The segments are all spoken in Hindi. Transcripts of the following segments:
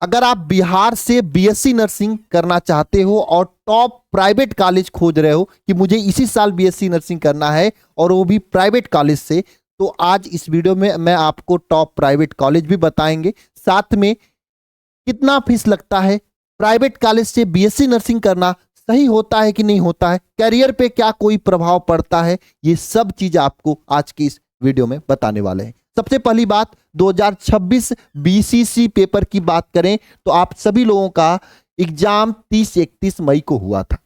अगर आप बिहार से बीएससी नर्सिंग करना चाहते हो और टॉप प्राइवेट कॉलेज खोज रहे हो कि मुझे इसी साल बीएससी नर्सिंग करना है और वो भी प्राइवेट कॉलेज से, तो आज इस वीडियो में मैं आपको टॉप प्राइवेट कॉलेज भी बताएंगे, साथ में कितना फीस लगता है, प्राइवेट कॉलेज से बीएससी नर्सिंग करना सही होता है कि नहीं होता है, करियर पे क्या कोई प्रभाव पड़ता है, ये सब चीज आपको आज की इस वीडियो में बताने वाले हैं। सबसे पहली बात, 2026 बीसीसी पेपर की बात करें तो आप सभी लोगों का एग्जाम 30-31 मई को हुआ था।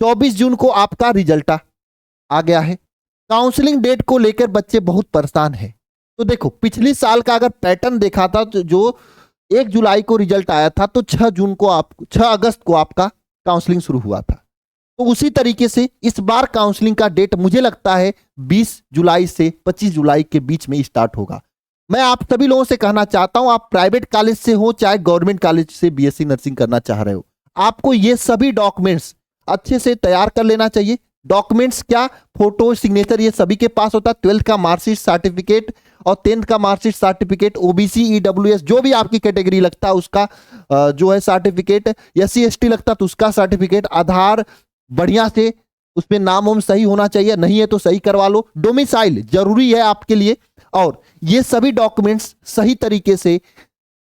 24 जून को आपका रिजल्ट आ गया है। काउंसलिंग डेट को लेकर बच्चे बहुत परेशान हैं। तो देखो, पिछले साल का अगर पैटर्न देखा था तो जो 1 जुलाई को रिजल्ट आया था तो 6 अगस्त को आपका काउंसलिंग शुरू हुआ था। तो उसी तरीके से इस बार काउंसलिंग का डेट मुझे लगता है 20 जुलाई से 25 जुलाई के बीच में स्टार्ट होगा। मैं आप सभी लोगों से कहना चाहता हूं, आप प्राइवेट कॉलेज से हो चाहे गवर्नमेंट कॉलेज से बीएससी नर्सिंग करना चाह रहे हो, आपको ये सभी डॉक्यूमेंट्स अच्छे से तैयार कर लेना चाहिए। डॉक्यूमेंट्स क्या, फोटो, सिग्नेचर, ये सभी के पास होता है। 12th का मार्कशीट सर्टिफिकेट और 10th का मार्कशीट सर्टिफिकेट, ओबीसी, ईडब्ल्यूएस जो भी आपकी कैटेगरी लगता है उसका जो है सर्टिफिकेट, एससी एसटी लगता तो उसका सर्टिफिकेट, आधार बढ़िया से उसमें नाम वाम सही होना चाहिए, नहीं है तो सही करवा लो। डोमिसाइल जरूरी है आपके लिए। और ये सभी डॉक्यूमेंट्स सही तरीके से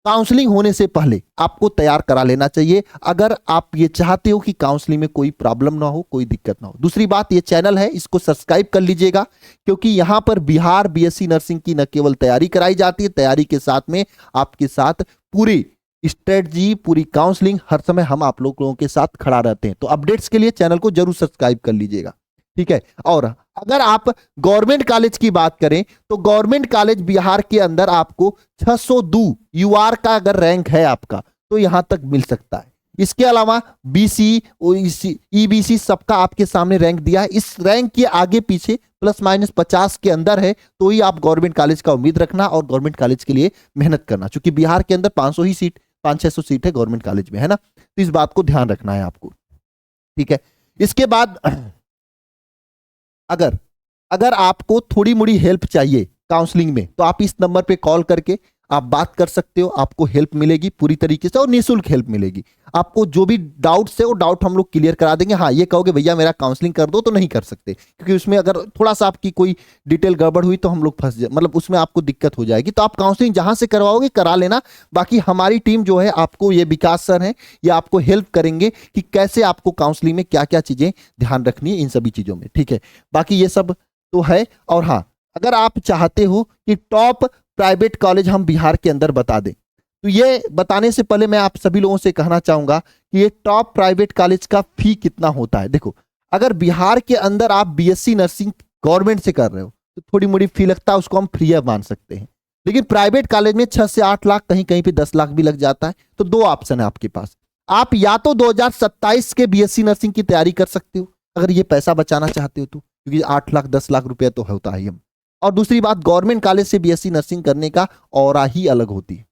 काउंसलिंग होने से पहले आपको तैयार करा लेना चाहिए, अगर आप ये चाहते हो कि काउंसलिंग में कोई प्रॉब्लम ना हो, कोई दिक्कत ना हो। दूसरी बात, ये चैनल है इसको सब्सक्राइब कर लीजिएगा, क्योंकि यहां पर बिहार बीएससी नर्सिंग की न केवल तैयारी कराई जाती है, तैयारी के साथ में आपके साथ पूरी स्ट्रेटजी, पूरी काउंसलिंग हर समय हम आप लोगों के साथ खड़ा रहते हैं। तो अपडेट्स के लिए चैनल को जरूर सब्सक्राइब कर लीजिएगा, ठीक है। और अगर आप गवर्नमेंट कॉलेज की बात करें तो गवर्नमेंट कॉलेज बिहार के अंदर आपको 602 यूआर का अगर रैंक है आपका तो यहां तक मिल सकता है। इसके अलावा बीसी, ईबीसी सबका आपके सामने रैंक दिया है। इस रैंक के आगे पीछे ±50 के अंदर है तो ही आप गवर्नमेंट कॉलेज का उम्मीद रखना और गवर्नमेंट कॉलेज के लिए मेहनत करना, क्योंकि बिहार के अंदर 500 ही सीट, 500-600 सीट है गवर्नमेंट कॉलेज में, है ना। तो इस बात को ध्यान रखना है आपको, ठीक है। इसके बाद अगर आपको थोड़ी मोड़ी हेल्प चाहिए काउंसलिंग में तो आप इस नंबर पे कॉल करके आप बात कर सकते हो, आपको हेल्प मिलेगी पूरी तरीके से और निःशुल्क हेल्प मिलेगी। आपको जो भी डाउट्स है वो डाउट हम लोग क्लियर करा देंगे। हाँ, ये कहोगे भैया मेरा काउंसलिंग कर दो, तो नहीं कर सकते, क्योंकि उसमें अगर थोड़ा सा आपकी कोई डिटेल गड़बड़ हुई तो हम लोग फंस जाए, मतलब उसमें आपको दिक्कत हो जाएगी। तो आप काउंसलिंग जहां से करवाओगे करा लेना। बाकी हमारी टीम जो है आपको, ये विकास सर है, ये आपको हेल्प करेंगे कि कैसे आपको काउंसलिंग में क्या क्या चीजें ध्यान रखनी है इन सभी चीजों में, ठीक है। बाकी ये सब तो है। और हाँ, अगर आप चाहते हो कि टॉप प्राइवेट कॉलेज हम बिहार के अंदर बता दें, तो ये बताने से पहले मैं आप सभी लोगों से कहना चाहूंगा कि ये टॉप प्राइवेट कॉलेज का फी कितना होता है। देखो, अगर बिहार के अंदर आप बीएससी नर्सिंग गवर्नमेंट से कर रहे हो तो थोड़ी मोड़ी फी लगता है, उसको हम फ्री मान सकते हैं। लेकिन प्राइवेट कॉलेज में 6 से 8 लाख, कहीं कहीं पे 10 लाख भी लग जाता है। तो दो ऑप्शन है आपके पास, आप या तो 2027 के बीएससी नर्सिंग की तैयारी कर सकते हो अगर ये पैसा बचाना चाहते हो तो, क्योंकि 8 लाख 10 लाख रुपया तो होता है। और दूसरी बात, गवर्नमेंट कॉलेज से बीएससी नर्सिंग करने का औरा ही अलग होती है।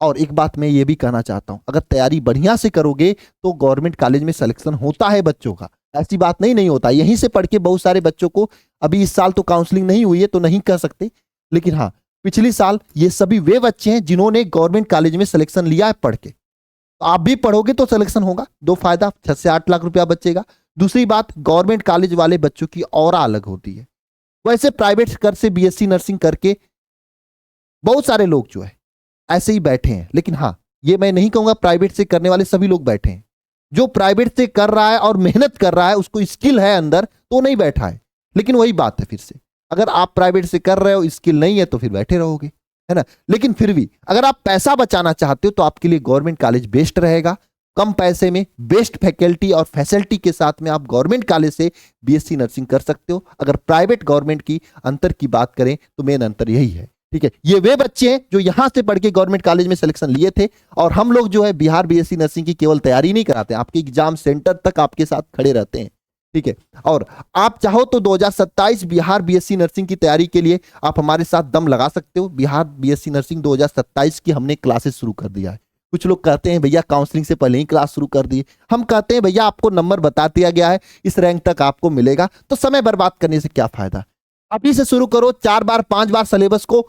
और एक बात मैं ये भी कहना चाहता हूं, अगर तैयारी बढ़िया से करोगे तो गवर्नमेंट कॉलेज में सिलेक्शन होता है बच्चों का, ऐसी बात नहीं होता। यहीं से पढ़ के बहुत सारे बच्चों को, अभी इस साल तो काउंसलिंग नहीं हुई है तो नहीं कह सकते, लेकिन हाँ पिछले साल ये सभी वे बच्चे हैं जिन्होंने गवर्नमेंट कॉलेज में सिलेक्शन लिया है पढ़ के। तो आप भी पढ़ोगे तो सिलेक्शन होगा, दो फायदा, 6 से 8 लाख रुपया बचेगा। दूसरी बात, गवर्नमेंट कॉलेज वाले बच्चों की औरा अलग होती है। वैसे प्राइवेट कर से बीएससी नर्सिंग करके बहुत सारे लोग जो है ऐसे ही बैठे हैं, लेकिन हाँ ये मैं नहीं कहूंगा प्राइवेट से करने वाले सभी लोग बैठे हैं। जो प्राइवेट से कर रहा है और मेहनत कर रहा है, उसको स्किल है अंदर, तो नहीं बैठा है। लेकिन वही बात है, फिर से अगर आप प्राइवेट से कर रहे हो, स्किल नहीं है, तो फिर बैठे रहोगे, है ना। लेकिन फिर भी अगर आप पैसा बचाना चाहते हो तो आपके लिए गवर्नमेंट कॉलेज बेस्ट रहेगा। कम पैसे में बेस्ट फैकल्टी और फैसिलिटी के साथ में आप गवर्नमेंट कॉलेज से बीएससी नर्सिंग कर सकते हो। अगर प्राइवेट गवर्नमेंट की अंतर की बात करें तो मेन अंतर यही है, ठीक है। ये वे बच्चे हैं जो यहां से पढ़ के गवर्नमेंट कॉलेज में सिलेक्शन लिए थे, और हम लोग जो है बिहार बीएससी नर्सिंग की केवल तैयारी नहीं कराते, आपके एग्जाम सेंटर तक आपके साथ खड़े रहते हैं, ठीक है। और आप चाहो तो 2027 बिहार बीएससी नर्सिंग की तैयारी के लिए आप हमारे साथ दम लगा सकते हो। बिहार बीएससी नर्सिंग 2027 की हमने क्लासेस शुरू कर दिया है। कुछ लोग कहते हैं भैया काउंसलिंग से पहले ही क्लास शुरू कर दी, हम कहते हैं भैया आपको नंबर बता दिया गया है, इस रैंक तक आपको मिलेगा, तो समय बर्बाद करने से क्या फायदा। अभी से शुरू करो, 4 बार 5 बार सिलेबस को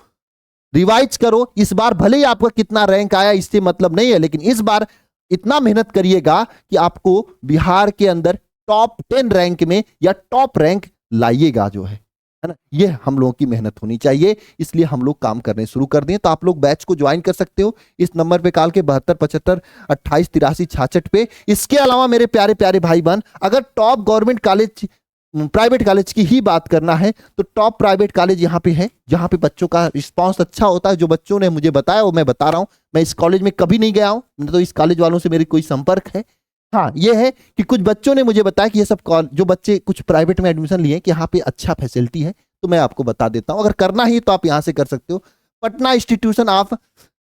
रिवाइज करो। इस बार भले ही आपका कितना रैंक आया इससे मतलब नहीं है, लेकिन इस बार इतना मेहनत करिएगा कि आपको बिहार के अंदर टॉप 10 रैंक में या टॉप रैंक लाइएगा जो है ना। ये हम लोगों की मेहनत होनी चाहिए, इसलिए हम लोग काम करने शुरू कर दिए। तो आप लोग बैच को ज्वाइन कर सकते हो इस नंबर पे कॉल के 7275288366 पे। इसके अलावा मेरे प्यारे प्यारे भाई बहन, अगर top government college private college की ही बात करना है तो टॉप प्राइवेट कॉलेज यहाँ पे है, जहाँ पे बच्चों का रिस्पांस अच्छा होता है। जो बच्चों ने मुझे बताया वो मैं बता रहा हूँ। मैं इस कॉलेज में कभी नहीं गया हूँ, तो इस कॉलेज वालों से मेरी कोई संपर्क है। हाँ, ये है कि कुछ बच्चों ने मुझे बताया कि ये सब जो बच्चे कुछ प्राइवेट में एडमिशन लिए कि यहाँ पे अच्छा फैसिलिटी है, तो मैं आपको बता देता हूँ। अगर करना ही तो आप यहाँ से कर सकते हो। Patna institution of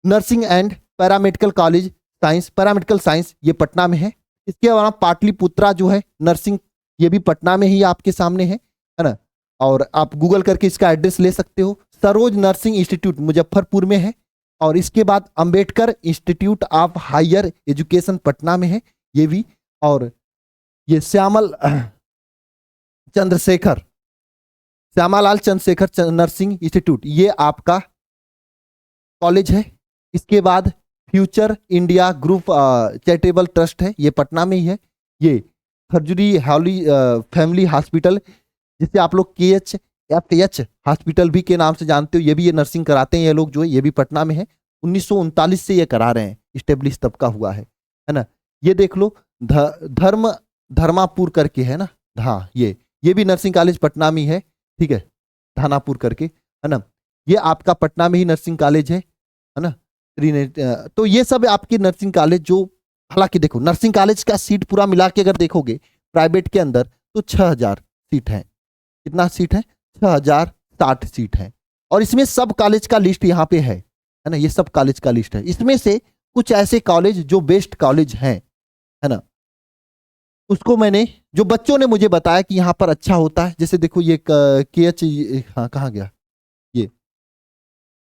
nursing and paramedical college science, paramedical science, ये पटना में है। इसके अलावा पाटलिपुत्रा जो है नर्सिंग, ये भी पटना में ही आपके सामने है ना। और आप गूगल करके इसका एड्रेस ले सकते हो। सरोज नर्सिंग इंस्टीट्यूट मुजफ्फरपुर में है। और इसके बाद Ambedkar institute of higher education Patna में है, ये भी। और ये श्यामालाल चंद्रशेखर नर्सिंग इंस्टीट्यूट, ये आपका कॉलेज है। इसके बाद future India group charitable trust है, ये पटना में ही है। ये खरजुरी हॉली फैमिली हॉस्पिटल, जिसे आप लोग KHFH हॉस्पिटल भी के नाम से जानते हो, ये भी ये नर्सिंग कराते हैं ये लोग जो है, ये भी पटना में है। 1939 से ये करा रहे हैं, इस्टेब्लिश तब का हुआ है ना। ये देख लो धर्मापुर करके है ना। हाँ, ये भी नर्सिंग कॉलेज पटना में ही है, ठीक है, धानापुर करके है ना। ये आपका पटना में ही नर्सिंग कॉलेज है ना। तो ये सब आपके नर्सिंग कॉलेज जो, हालांकि देखो नर्सिंग कॉलेज का सीट पूरा मिला के अगर देखोगे प्राइवेट के अंदर तो 6000 सीट है। कितना सीट है? 6060 सीट है। और इसमें सब कॉलेज का लिस्ट यहाँ पे है ना। ये सब कॉलेज का लिस्ट है। इसमें से कुछ ऐसे कॉलेज जो बेस्ट कॉलेज हैं, है ना, उसको मैंने, जो बच्चों ने मुझे बताया कि यहाँ पर अच्छा होता है। जैसे देखो ये KH, हाँ कहाँ गया, ये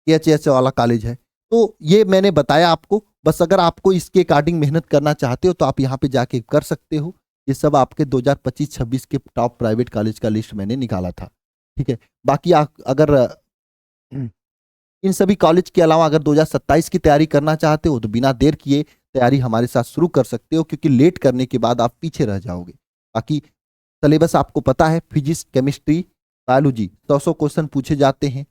KHS वाला कॉलेज है। तो ये मैंने बताया आपको। बस अगर आपको इसके अकॉर्डिंग मेहनत करना चाहते हो तो आप यहाँ पे जाके कर सकते हो। ये सब आपके 2025-26 के टॉप प्राइवेट कॉलेज का लिस्ट मैंने निकाला था, ठीक है। बाकी अगर इन सभी कॉलेज के अलावा अगर 2027 की तैयारी करना चाहते हो तो बिना देर किए तैयारी हमारे साथ शुरू कर सकते हो, क्योंकि लेट करने के बाद आप पीछे रह जाओगे। बाकी सिलेबस आपको पता है, फिजिक्स, केमिस्ट्री, बायोलॉजी 100 क्वेश्चन पूछे जाते हैं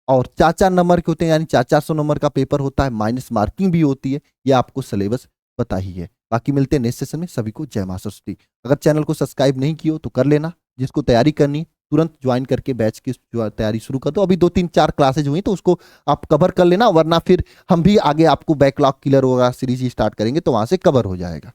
और 4-4 नंबर के होते हैं, यानी 400 नंबर का पेपर होता है, माइनस मार्किंग भी होती है। ये आपको सिलेबस पता ही है। बाकी मिलते हैं नेक्स्ट सेशन में। सभी को जय मां सरस्वती। अगर चैनल को सब्सक्राइब नहीं किया तो कर लेना। जिसको तैयारी करनी तुरंत ज्वाइन करके बैच की तैयारी शुरू कर दो। अभी 2-3-4 क्लासेज हुई तो उसको आप कवर कर लेना, वरना फिर हम भी आगे आपको बैकलॉग क्लियर होगा सीरीज स्टार्ट करेंगे तो वहां से कवर हो जाएगा।